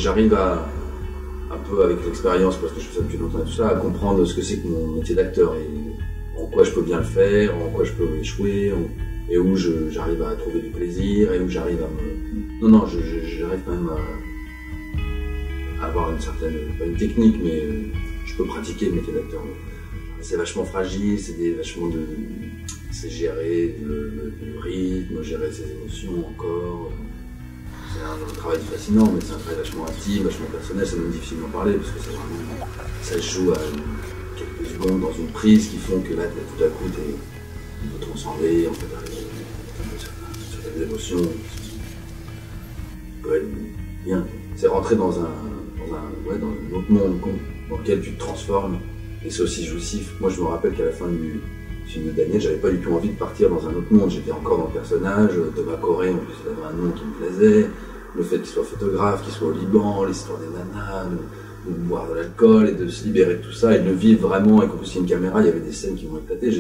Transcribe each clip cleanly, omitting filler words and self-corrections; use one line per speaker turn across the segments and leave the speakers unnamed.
J'arrive à, un peu avec l'expérience, parce que je fais ça depuis longtemps et tout ça, à comprendre ce que c'est que mon métier d'acteur et en quoi je peux bien le faire, en quoi je peux échouer, et où j'arrive à trouver du plaisir, et où j'arrive à me... Non, j'arrive quand même à avoir une certaine, pas une technique, mais je peux pratiquer le métier d'acteur. C'est vachement fragile, c'est gérer le rythme, gérer ses émotions encore. C'est un travail fascinant, mais c'est un travail vachement intime, vachement personnel, c'est même difficile d'en parler, parce que c'est vraiment... Ça se joue à quelques secondes dans une prise qui font que là, tout à coup, t'es transcendé, en fait, sur certaines émotions. Ouais, bien. C'est rentrer dans un autre monde dans lequel tu te transformes, et c'est aussi jouissif. Moi, je me rappelle qu'à la fin du film de Daniel, j'avais pas du tout envie de partir dans un autre monde. J'étais encore dans le personnage. Thomas Corré, en plus, il avait un nom qui me plaisait. Le fait qu'il soit photographe, qu'il soit au Liban, l'histoire des nanas, de boire de l'alcool et de se libérer de tout ça et de le vivre vraiment. Et qu'en plus, il y a une caméra, il y avait des scènes qui m'ont éclaté.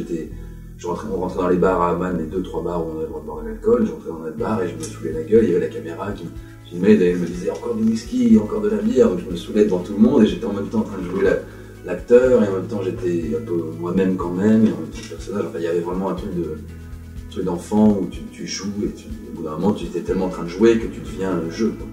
On rentrait dans les bars à Amman, les 2-3 bars où on avait le droit de boire de l'alcool. J'entrais dans notre bar et je me saoulais la gueule. Il y avait la caméra qui filmait et me disait encore du whisky, encore de la bière. Donc je me saoulais devant tout le monde et j'étais en même temps en train de jouer l'acteur et en même temps j'étais un peu moi-même quand même et en même temps le personnage. Enfin, il y avait vraiment un truc d'enfant où tu joues et au bout d'un moment tu étais tellement en train de jouer que tu deviens le jeu, quoi.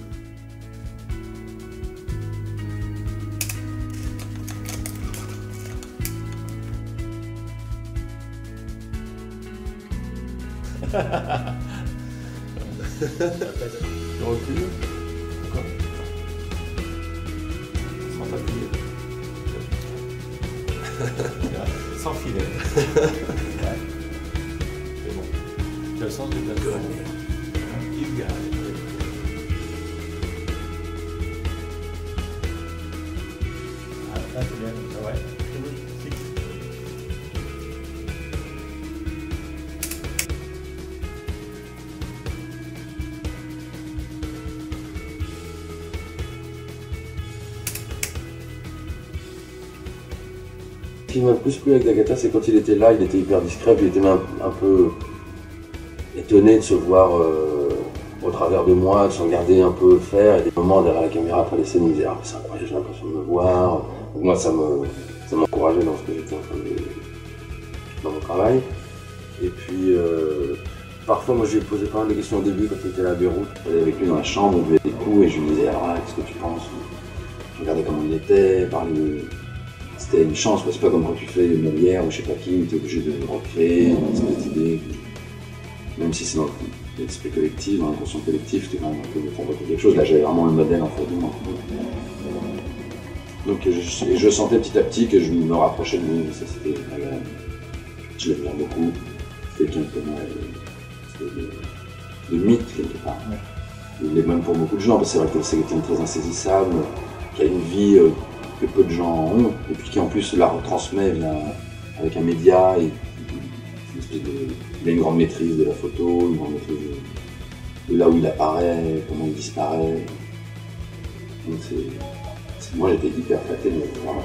Le recul. Encore. Sans t'appuyer. Sans filet. Ouais. C'est bon. Tu as le sens de la tour. Il gagne. Ah, là, c'est bien. Ah ouais.
Ce qui m'a le plus plu avec D'Agata, c'est quand il était là, il était hyper discret, puis il était même un peu étonné de se voir au travers de moi, de se regarder un peu faire, et des moments derrière la caméra après les scènes, il me disait « Ah, c'est incroyable, j'ai l'impression de me voir ». Donc moi, ça m'encourageait dans ce que j'étais en train de... dans mon travail. Et puis, parfois, moi, je lui ai posé pas mal de questions au début, quand il était là à Beyrouth. J'allais avec lui dans la chambre, on buvait des coups, et je lui disais « Alors là, qu'est-ce que tu penses ?» Je regardais comment il était, parler de... C'était une chance, parce que c'est pas comme quand tu fais une Molière ou je sais pas qui, où tu es obligé de recréer une espèce d'idée. Même si c'est dans l'esprit collectif, dans l'inconscient collectif, tu es quand même un peu de fabriquer quelque chose. Là, j'avais vraiment le modèle en photo. Donc je sentais petit à petit que je me rapprochais de lui, ça c'était agréable. Je l'aimais beaucoup. C'était quelqu'un de mythe, quelque part. Il l'est même pour beaucoup de gens, parce que c'est vrai que c'est quelqu'un de très insaisissable, qui a une vie que peu de gens ont, et puis qui en plus la retransmet avec un média, et il a une grande maîtrise de la photo, une grande maîtrise de là où il apparaît, comment il disparaît. Donc moi j'étais hyper flatté de le voir.